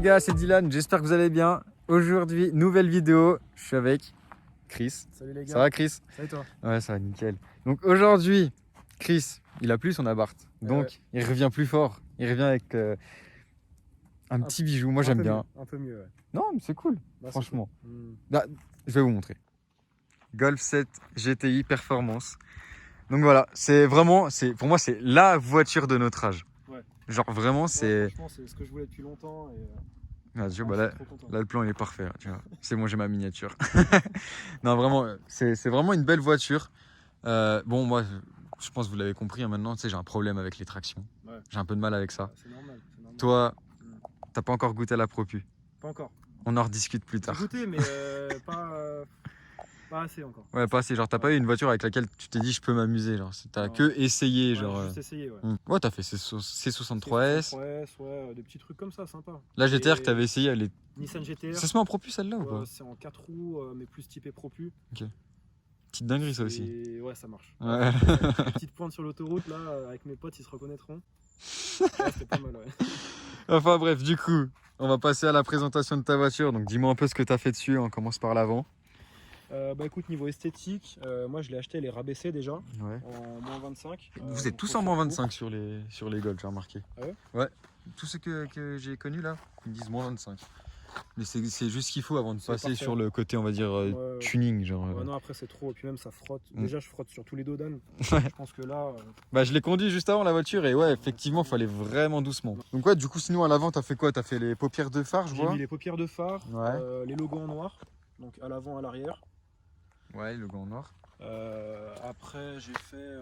les gars, c'est Dylan, j'espère que vous allez bien. Aujourd'hui, nouvelle vidéo, je suis avec Chris. Salut les gars. Ça va Chris? Salut toi. Ouais, ça va nickel. Donc aujourd'hui, Chris, il a plus son appart. Donc ouais. il revient plus fort. Il revient avec un petit bijou, moi j'aime bien. Un peu mieux, ouais. Non, mais c'est cool, Bah, franchement. Cool. Là, je vais vous montrer. Golf 7 GTI Performance. Donc voilà, c'est vraiment, pour moi, c'est la voiture de notre âge. Ouais. Genre vraiment, c'est... Franchement, c'est ce que je voulais depuis longtemps. Et... Ah, tu vois, je bah suis trop content. là, le plan il est parfait. Tu vois. C'est bon, j'ai ma miniature. Non, vraiment, c'est vraiment une belle voiture. Bon, moi, je pense que vous l'avez compris hein, maintenant. Tu sais, j'ai un problème avec les tractions. Ouais. J'ai un peu de mal avec ça. C'est normal, normal. Toi, t'as pas encore goûté à la Propu? Pas encore. On en rediscute plus tard. J'ai goûté, mais pas assez encore. Ouais, pas assez. Genre, t'as pas eu une voiture avec laquelle tu t'es dit je peux m'amuser. Genre, t'as que essayé. Genre, juste essayé, ouais. Ouais, t'as fait C63S. C63S, ouais, des petits trucs comme ça, sympa. La GTR que t'avais essayé, elle est. Nissan GTR. Ça se met en Propu celle-là ou pas? C'est en 4 roues, mais plus typé Propu. Ok. Petite dinguerie ça aussi. Ouais, ça marche. Ouais. Petite pointe sur l'autoroute, là, avec mes potes, ils se reconnaîtront. Ouais, c'était pas mal, ouais. Enfin bref, du coup, on va passer à la présentation de ta voiture. Donc dis-moi un peu ce que tu as fait dessus. On commence par l'avant. Bah écoute, niveau esthétique, moi je l'ai acheté, elle est rabaissée déjà, Ouais. en moins 25. Vous êtes tous en moins 25 sur les Golf, j'ai remarqué. Ah ouais? Ouais. Tous ceux que j'ai connus là, ils me disent moins 25. Mais c'est juste ce qu'il faut avant de passer parfait. sur le côté, on va dire, tuning. Genre, Ouais, non, après c'est trop, et puis même ça frotte. Déjà, je frotte sur tous les dos d'âne. Ouais. Je pense que là. Bah, je l'ai conduit juste avant la voiture et ouais, effectivement, il fallait vraiment doucement. Donc, ouais, du coup, sinon à l'avant, t'as fait quoi? T'as fait les paupières de phare, je vois? J'ai mis les paupières de phare, ouais. les logos en noir, donc à l'avant, à l'arrière. Ouais, le gant en noir. Après, j'ai fait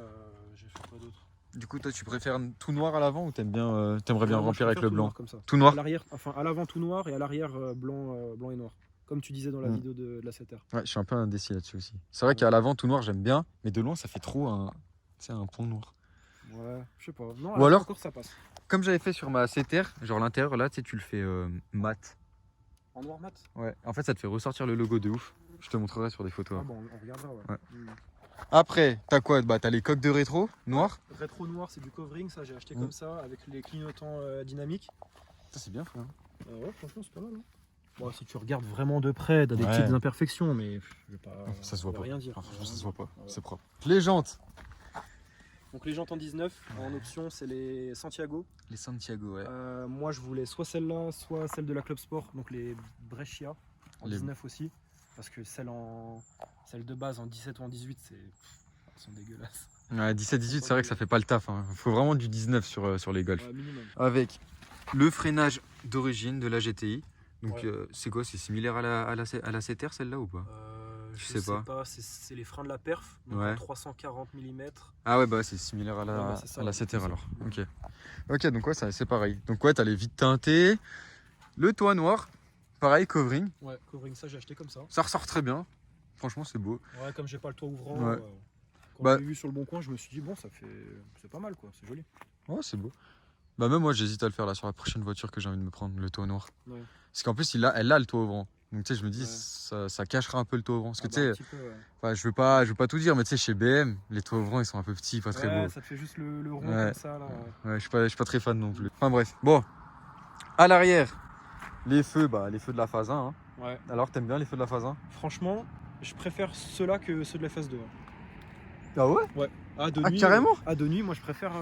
quoi d'autre? Du coup, toi, tu préfères tout noir à l'avant ou t'aimerais bien remplir avec le blanc? Comme ça. Tout noir? À l'arrière, enfin à l'avant tout noir et à l'arrière blanc et noir. Comme tu disais dans la vidéo de la 7R. Ouais, je suis un peu indécis là-dessus aussi. C'est vrai qu'à l'avant tout noir, j'aime bien, mais de loin, ça fait trop un pont noir. Ouais, je sais pas. Non, ou alors, encore ça passe. Comme j'avais fait sur ma 7R, genre l'intérieur là, tu sais, tu le fais mat. En noir mat? Ouais, en fait, ça te fait ressortir le logo de ouf. Je te montrerai sur des photos. Ah bon, on regardera, ouais. Après, t'as quoi? Bah, t'as les coques de rétro noir. Rétro noir, c'est du covering, ça j'ai acheté comme ça, avec les clignotants dynamiques. Ça, c'est bien, frère. Ouais, franchement, c'est pas mal. Hein. Bon, si tu regardes vraiment de près, t'as des petites imperfections, mais je vais pas. Ça se voit pas. Rien dire. Enfin, franchement, ça se voit pas. Ouais. C'est propre. Les jantes. Donc, les jantes en 19, en option, c'est les Santiago. Les Santiago, ouais. Moi, je voulais soit celle-là, soit celle de la Club Sport, donc les Brescia, en 19 aussi. Parce que celle de base en 17 ou en 18, elles sont dégueulasses. Ouais, 17-18, c'est vrai que ça fait pas le taf. Hein. Faut vraiment du 19 sur les Golf. Ouais, minimum. Avec le freinage d'origine de la GTI. Donc c'est quoi? C'est similaire à la 7R celle-là ou pas? Je sais pas. C'est les freins de la perf, donc 340 mm. Ah ouais, bah c'est similaire à la 7R alors. Ok, donc ouais, c'est pareil. Donc ouais, t'as les vitres teintées, le toit noir, pareil, covering. Ouais, covering, ça j'ai acheté comme ça. Ça ressort très bien. Franchement, c'est beau. Ouais, comme j'ai pas le toit ouvrant, quand j'ai vu sur le bon coin, je me suis dit bon, c'est pas mal quoi, c'est joli. Ouais, c'est beau. Bah même moi, j'hésite à le faire là sur la prochaine voiture que j'ai envie de me prendre, le toit noir. Ouais. Parce qu'en plus, elle a le toit ouvrant. Donc tu sais, je me dis, ça cachera un peu le toit ouvrant. Parce que tu sais, je veux pas tout dire, mais tu sais, chez BM, les toits ouvrants, ils sont un peu petits, pas très beaux. Ça te fait juste le rond comme ça là. Ouais, je suis pas très fan non plus. Enfin bref, bon. À l'arrière, les feux de la phase 1. Hein. Ouais. Alors, t'aimes bien les feux de la phase 1? Franchement, je préfère ceux-là que ceux de la phase 2. Ah ouais? Ouais. Carrément? De nuit, moi je préfère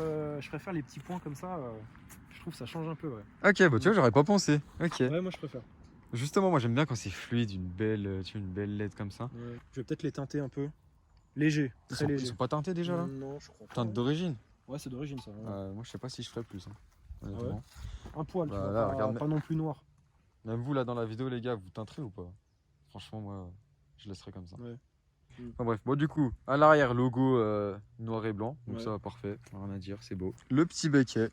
les petits points comme ça. Je trouve que ça change un peu, ouais. Ok, bah tu vois, j'aurais pas pensé. Ok. Ouais, moi je préfère. Justement, moi j'aime bien quand c'est fluide, une belle LED comme ça. Ouais. Je vais peut-être les teinter un peu. Léger, très léger. Ils sont pas teintés déjà là? Non, je crois pas. Teinte d'origine? Ouais, c'est d'origine ça. Ouais. Moi je sais pas si je ferais plus. Hein, honnêtement. Un poil, bah, là, pas non plus noir. Même vous là dans la vidéo, les gars, vous teinterez ou pas? Franchement, moi je laisserai comme ça. Ouais. Enfin bref, bon du coup, à l'arrière, logo noir et blanc, donc ça va parfait, rien à dire, c'est beau. Le petit becquet,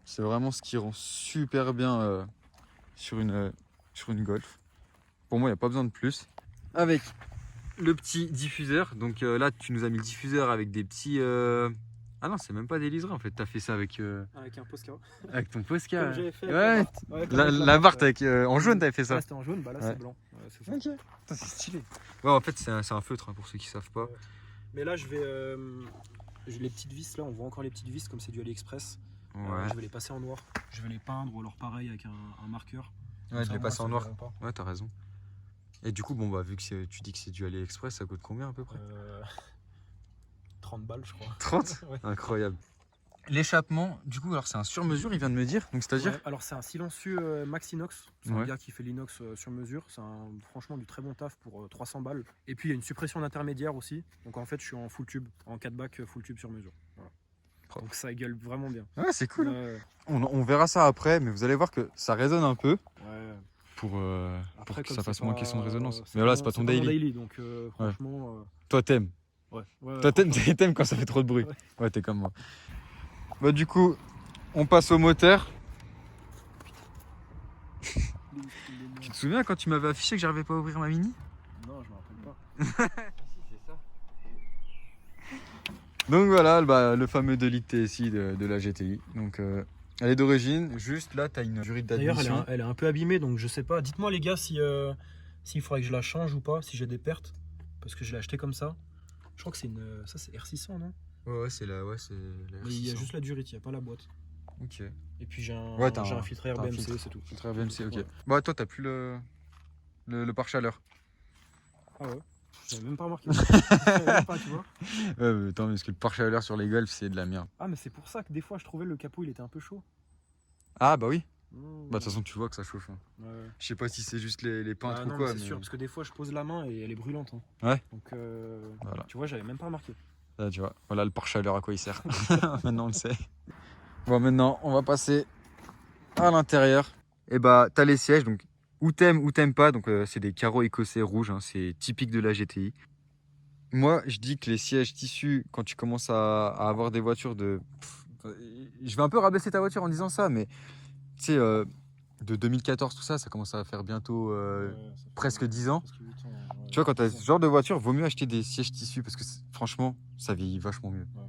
c'est vraiment ce qui rend super bien sur une Golf. Pour moi, il n'y a pas besoin de plus. Avec le petit diffuseur, donc là tu nous as mis le diffuseur avec des petits... Ah non, c'est même pas des liserés en fait, t'as fait ça avec... Avec un Posca. Avec ton Posca. Comme j'avais fait avec la Bart en jaune, t'avais fait ça. Ouais, c'était en jaune, bah là c'est blanc. Ouais, c'est ça. Ok, c'est stylé. Ouais, en fait c'est un feutre hein, pour ceux qui savent pas. Mais là je vais... les petites vis là, on voit encore les petites vis comme c'est du AliExpress. Je vais les passer en noir. Je vais les peindre ou alors pareil avec un marqueur. Ouais, de Ça, les moi, passer ça en me noir. dérange pas. Ouais, t'as raison. Et du coup, bon, bah, vu que tu dis que c'est du AliExpress, ça coûte combien à peu près? 30 balles, je crois. 30. Ouais. Incroyable. L'échappement, du coup, alors c'est un sur-mesure, il vient de me dire, donc c'est-à-dire? Ouais, alors c'est un silencieux Maxinox, c'est un Ouais. gars qui fait l'inox sur mesure, c'est franchement du très bon taf pour 300 balles. Et puis il y a une suppression d'intermédiaire aussi, donc en fait je suis en full tube, en 4 bacs full tube sur mesure. Voilà. Donc ça gueule vraiment bien. Ouais, c'est cool. Ouais. On verra ça après, mais vous allez voir que ça résonne un peu Ouais. pour Après, que comme ça fasse c'est moins pas- question de résonance. Mais voilà, c'est pas ton mon daily. donc franchement. Toi, t'aimes. Ouais. Toi, t'aimes franchement. t'aimes quand ça fait trop de bruit. Ouais. Ouais, t'es comme moi. Bah, du coup, on passe au moteur. Tu te souviens quand tu m'avais affiché que j'arrivais pas à ouvrir ma Mini? Non, je me rappelle pas. Donc voilà, bah, le fameux 2 litres TSI de la GTI. Donc elle est d'origine, juste là t'as une durée D'ailleurs, d'admission. elle est un peu abîmée, donc je sais pas. Dites-moi les gars si s'il faudrait que je la change ou pas, si j'ai des pertes, parce que je l'ai acheté comme ça. Je crois que c'est ça c'est R600, non? Ouais, c'est la Mais il y a R600. juste la durite, il n'y a pas la boîte. Ok. Et puis j'ai un, Ouais, t'as j'ai un- un filtre t'as un RBMC, filtre. c'est tout. Filtre RBMC, ok. Ouais. Bah toi t'as plus le pare-chaleur. Ah ouais. J'avais même pas remarqué. J'avais même pas, tu vois. Ouais, mais attends, parce que le pare-chaleur sur les Golf c'est de la merde. Ah, mais c'est pour ça que des fois je trouvais le capot il était un peu chaud. Ah bah oui. Mmh. Bah de toute façon tu vois que ça chauffe. Hein. Ouais. Je sais pas si c'est juste les peintres Ah ou non, quoi. mais c'est sûr, parce que des fois je pose la main et elle est brûlante. Hein. Ouais. Donc Voilà. tu vois, j'avais même pas remarqué. Là, tu vois, voilà le pare-chaleur à quoi il sert. Maintenant on le sait. Bon, maintenant on va passer à l'intérieur. Et bah t'as les sièges, donc ou t'aimes pas, donc c'est des carreaux écossais rouges, hein, c'est typique de la GTI. Moi je dis que les sièges tissus, quand tu commences à avoir des voitures de... je vais un peu rabaisser ta voiture en disant ça, mais tu sais, de 2014 tout ça, ça commence à faire bientôt Ouais, ça fait presque 10 ans. presque 8 ans, ouais. Tu vois, quand t'as ce genre de voiture, vaut mieux acheter des sièges tissus parce que franchement, ça vieillit vachement mieux. Ouais.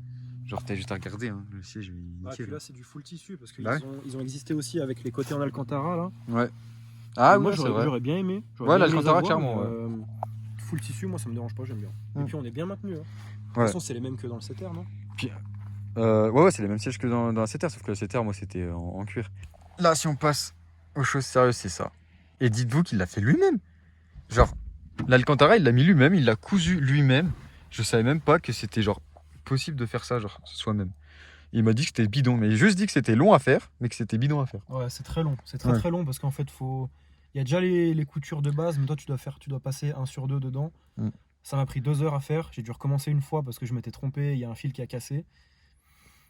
Genre, t'as juste à regarder, hein, le siège, il est Ah, nickel. puis là c'est du full tissu parce qu'ils Bah ouais. ils ont existé aussi avec les côtés en Alcantara là. Ouais. Ah Et oui, moi ouais, c'est vrai. j'aurais bien aimé. Ouais, l'Alcantara, clairement, Full tissu, moi ça me dérange pas, j'aime bien. Et puis on est bien maintenu. Hein. De toute Ouais. façon, c'est les mêmes que dans le CTR, non? Ouais, c'est les mêmes sièges que dans la CTR, sauf que la CTR, moi, c'était en cuir. Là, si on passe aux choses sérieuses, c'est ça. Et dites-vous qu'il l'a fait lui-même. Genre, l'Alcantara, il l'a mis lui-même, il l'a cousu lui-même. Je savais même pas que c'était genre possible de faire ça, genre soi-même. Il m'a dit que c'était bidon, mais il a juste dit que c'était long à faire, mais que c'était bidon à faire. Ouais, c'est très long. C'est très Ouais. très long parce qu'en fait, il y a déjà les coutures de base, mais toi, tu dois passer 1 sur 2 dedans. Mm. Ça m'a pris 2 heures à faire. J'ai dû recommencer une fois parce que je m'étais trompé. Il y a un fil qui a cassé.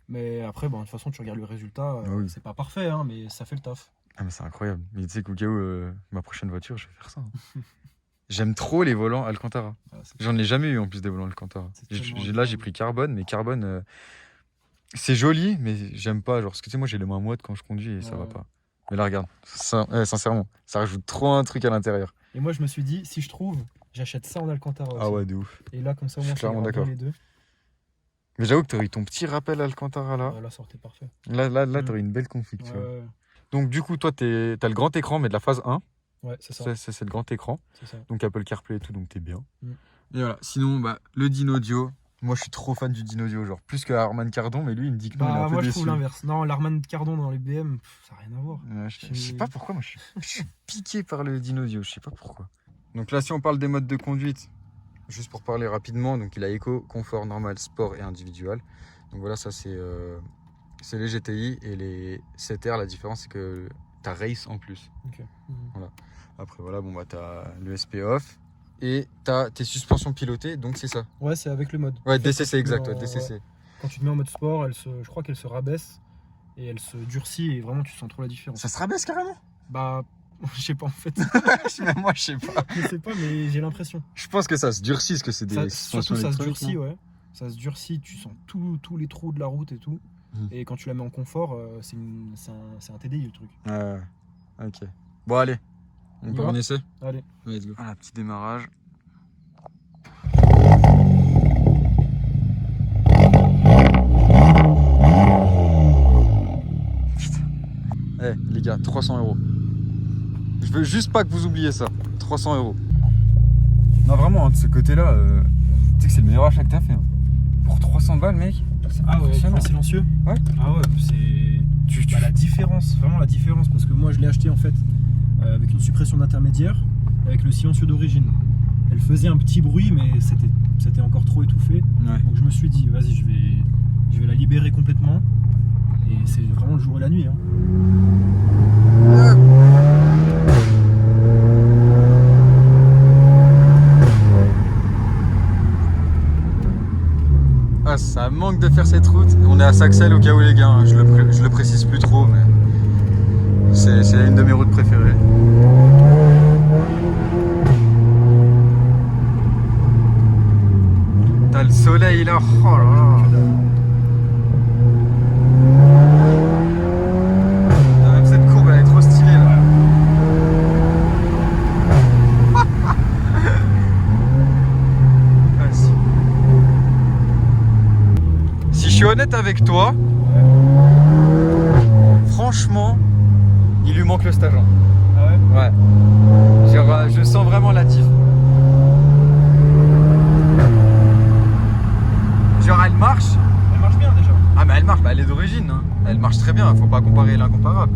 Mais après, bon, de toute façon, tu regardes le résultat. Ah oui. C'est pas parfait, hein, mais ça fait le taf. Ah, mais c'est incroyable. Mais tu sais qu'au cas où ma prochaine voiture, je vais faire ça. Hein. J'aime trop les volants Alcantara. Ah, c'est- J'en ai jamais eu en plus des volants Alcantara. C'est tellement Là, j'ai agréable. pris carbone, mais carbone, c'est joli, mais j'aime pas. Genre, parce que tu sais, moi, j'ai les mains moites quand je conduis et ça va Ouais. pas. Mais là, regarde, sincèrement, ça rajoute trop un truc à l'intérieur. Et moi, je me suis dit, si je trouve, j'achète ça en Alcantara aussi. Ah ouais, de ouf. Et là, comme ça, au Je moins, suis clairement ça ira bien d'accord. les deux. Mais j'avoue que t'aurais eu ton petit rappel Alcantara là. Là, ça aurait été parfait. Là, t'aurais une belle config, tu vois. Ouais, Donc, du coup, toi, t'as le grand écran, mais de la phase 1. ouais, c'est ça. C'est le grand écran. C'est ça. Donc, Apple CarPlay et tout, donc t'es bien. Mm. Et voilà. Sinon, bah, le Dynaudio. Moi, je suis trop fan du Dynaudio, genre plus que Harman Kardon, mais lui, il me dit que non, il est un peu Moi, je déçu. trouve l'inverse. Non, l'Arman Cardon dans les BM, ça n'a rien à voir. Ouais, je sais pas pourquoi, moi, je suis piqué par le Dynaudio, je sais pas pourquoi. Donc là, si on parle des modes de conduite, juste pour parler rapidement, donc il a éco, confort, normal, sport et individuel. Donc voilà, ça c'est les GTI et les CTR. La différence, c'est que t'as race en plus. Ok. Après, voilà, bon, bah t'as le SP off et t'as tes suspensions pilotées, donc c'est ça. Ouais, c'est avec le mode. Ouais, En fait, DCC, quand tu te mets exact, ouais, en- DCC. ouais. Quand tu te mets en mode sport, je crois qu'elle se rabaisse et elle se durcit et vraiment tu sens trop la différence. Ça se rabaisse carrément. Bah, je sais pas en fait. Même moi, je sais pas. Je sais pas, mais j'ai l'impression. Je pense que ça se durcit, parce que c'est des suspensions Surtout ça se électroniques, durcit, non ouais. Ça se durcit, tu sens tous les trous de la route et tout. Et quand tu la mets en confort, c'est un TDI le truc. Ouais, ok. Bon, allez, on y part va en essai. Allez. Let's go. Ah, petit démarrage. Putain. Eh, les gars, 300 €. Je veux juste pas que vous oubliez ça. 300 €. Non, vraiment, hein, de ce côté-là, tu sais que c'est le meilleur achat que t'as fait. Hein. Pour 300 balles, mec. C'est Ah ouais, impressionnant. silencieux. Ouais. Ah ouais, c'est la différence, vraiment la différence, parce que moi je l'ai acheté en fait avec une suppression d'intermédiaire avec le silencieux d'origine. Elle faisait un petit bruit, mais c'était encore trop étouffé. Ouais. Donc je me suis dit, vas-y, je vais la libérer complètement. Et c'est vraiment le jour et la nuit. Hein. Ah, ça manque de faire cette route. On est à Saxel au cas où les gars, hein. Je le précise plus trop, mais c'est une de mes routes préférées. T'as le soleil là, oh là là. Ah, même cette courbe elle est trop stylée là. Ah, si je suis honnête avec toi, franchement, il lui manque le stage. Ah ouais? Ouais. Genre, je sens vraiment la diff. Genre, elle marche. Elle marche bien déjà. Ah, mais elle marche, bah, elle est d'origine. Hein. Elle marche très bien, faut pas comparer l'incomparable.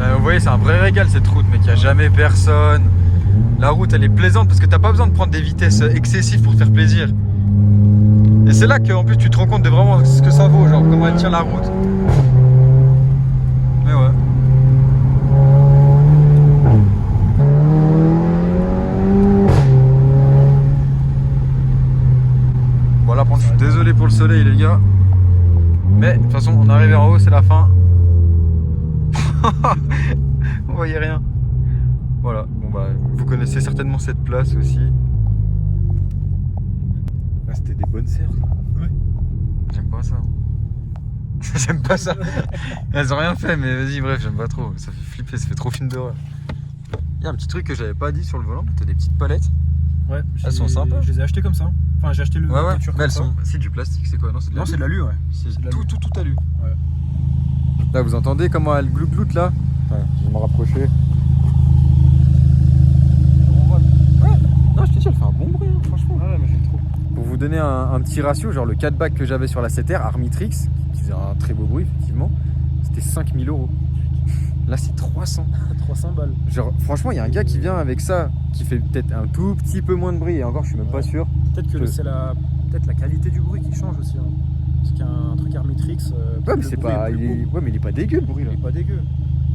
Là, vous voyez, c'est un vrai régal cette route, mec. Il n'y a jamais personne. La route, elle est plaisante parce que t'as pas besoin de prendre des vitesses excessives pour te faire plaisir. Et c'est là qu'en plus tu te rends compte de vraiment ce que ça vaut, genre comment elle tient la route. Mais ouais. Voilà, bon, je suis désolé pour le soleil les gars. Mais de toute façon on arrive en haut, c'est la fin. On voyait rien. Voilà, bon bah vous connaissez certainement cette place aussi. Ah, c'était des bonnes serres. Ouais. J'aime pas ça. J'aime pas ça. Elles ont rien fait, mais vas-y, bref, j'aime pas trop. Ça fait flipper, ça fait trop film d'horreur. Il y a un petit truc que j'avais pas dit sur le volant, t'as des petites palettes. Ouais, elles sont sympas. Je les ai achetées comme ça. Enfin, j'ai acheté le Ouais, voiture mais comme elles ça. sont. C'est du plastique, c'est quoi? Non, c'est de Non, c'est de l'alu, ouais. C'est de l'alu. tout alu. Ouais. Là, vous entendez comment elle glougloute là? Ouais, je vais me rapprocher. Ouais, non, je te dis, elle fait un bon bruit, hein, franchement. Ouais, mais j'aime trop. Pour vous donner un petit ratio, genre le 4 bac que j'avais sur la 7R, Armitrix, qui faisait un très beau bruit, effectivement, c'était 5000 €. Là, c'est 300. 300 balles. Genre, franchement, il y a un gars qui vient avec ça, qui fait peut-être un tout petit peu moins de bruit, et encore, je suis même pas sûr. Peut-être que c'est la qualité du bruit qui change aussi. Hein. Parce qu'il y a un truc Armitrix. Ouais, mais c'est pas. Ouais, mais il est pas dégueu le bruit là. Il est pas dégueu.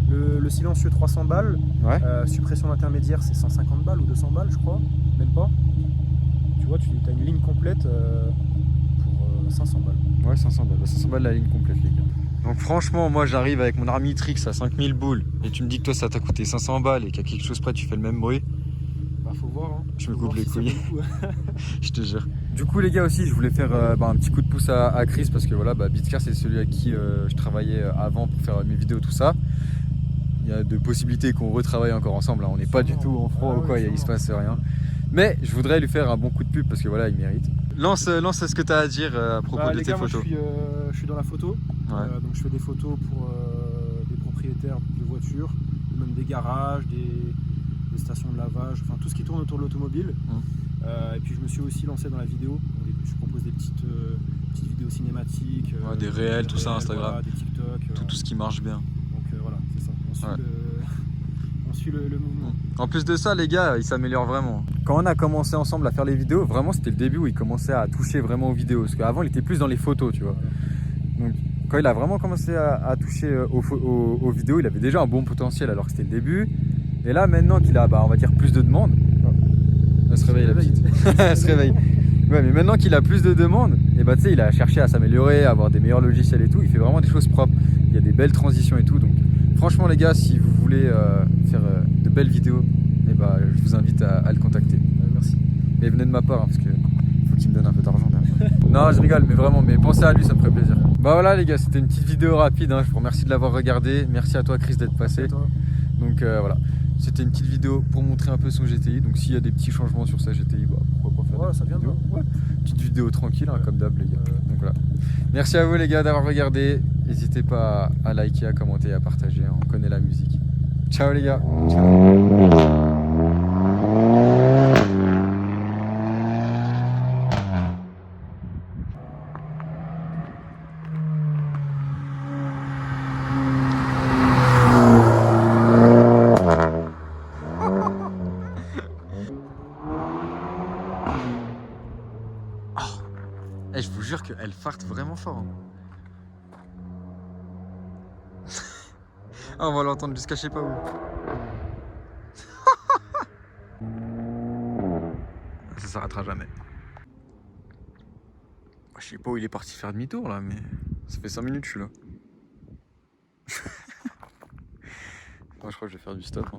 Le silencieux 300 balles, Ouais. suppression d'intermédiaire c'est 150 balles ou 200 balles je crois, même pas. Tu vois, tu as une ligne complète pour 500 balles. Ouais, 500 balles. 500 balles la ligne complète, les gars. Donc franchement, moi j'arrive avec mon Armitrix à 5000 boules et tu me dis que toi ça t'a coûté 500 balles et qu'à quelque chose près tu fais le même bruit. Bah faut voir. Hein. Je me Faut coupe voir les si ça couilles. vaut le coup. Je te jure. Du coup, les gars, aussi, je voulais faire un petit coup de pouce à Chris parce que voilà, Beatcar, c'est celui avec qui je travaillais avant pour faire mes vidéos, tout ça. Il y a de possibilités qu'on retravaille encore ensemble. Hein. On n'est pas du tout en froid ou quoi, il se passe rien. Mais je voudrais lui faire un bon coup de pub parce que voilà, il mérite. Lance ce que tu as à dire à propos de les tes gars, photos. Moi, je suis dans la photo. Ouais. Donc je fais des photos pour des propriétaires de voitures, même des garages, des stations de lavage, enfin tout ce qui tourne autour de l'automobile. Et puis je me suis aussi lancé dans la vidéo. Je propose des petites vidéos cinématiques, des réels, tout ça, Instagram, voilà, des TikTok, tout ce qui marche bien. Donc voilà, c'est ça. On suit le mouvement. En plus de ça, les gars, il s'améliore vraiment. Quand on a commencé ensemble à faire les vidéos, vraiment c'était le début où il commençait à toucher vraiment aux vidéos. Parce qu'avant il était plus dans les photos, tu vois. Donc quand il a vraiment commencé à toucher aux vidéos, il avait déjà un bon potentiel alors que c'était le début. Et là maintenant qu'il a, on va dire, plus de demandes. Elle se réveille la petite. Elle se réveille. Ouais, mais maintenant qu'il a plus de demandes, et tu sais, il a cherché à s'améliorer, à avoir des meilleurs logiciels et tout. Il fait vraiment des choses propres. Il y a des belles transitions et tout. Donc franchement les gars, si vous voulez faire de belles vidéos, je vous invite à le contacter. Merci. Mais venez de ma part, hein, parce que faut qu'il me donne un peu d'argent derrière. Non, je rigole, mais vraiment, mais pensez à lui, ça me ferait plaisir. Bah voilà les gars, c'était une petite vidéo rapide, hein. Je vous remercie de l'avoir regardé. Merci à toi Chris d'être passé. Donc voilà, c'était une petite vidéo pour montrer un peu son GTI. Donc s'il y a des petits changements sur sa GTI, pourquoi pas faire ça vient vidéo. Ouais. Petite vidéo tranquille, hein, comme d'hab les gars. Donc voilà. Merci à vous les gars d'avoir regardé. N'hésitez pas à liker, à commenter, à partager. On connaît la musique. Ciao les gars. Ciao. vraiment fort. Hein. Ah, on va l'entendre jusqu'à je sais pas où. Ça s'arrêtera jamais. Je sais pas où il est parti faire demi-tour là, mais ça fait 5 minutes que je suis là. Moi je crois que je vais faire du stop. Hein.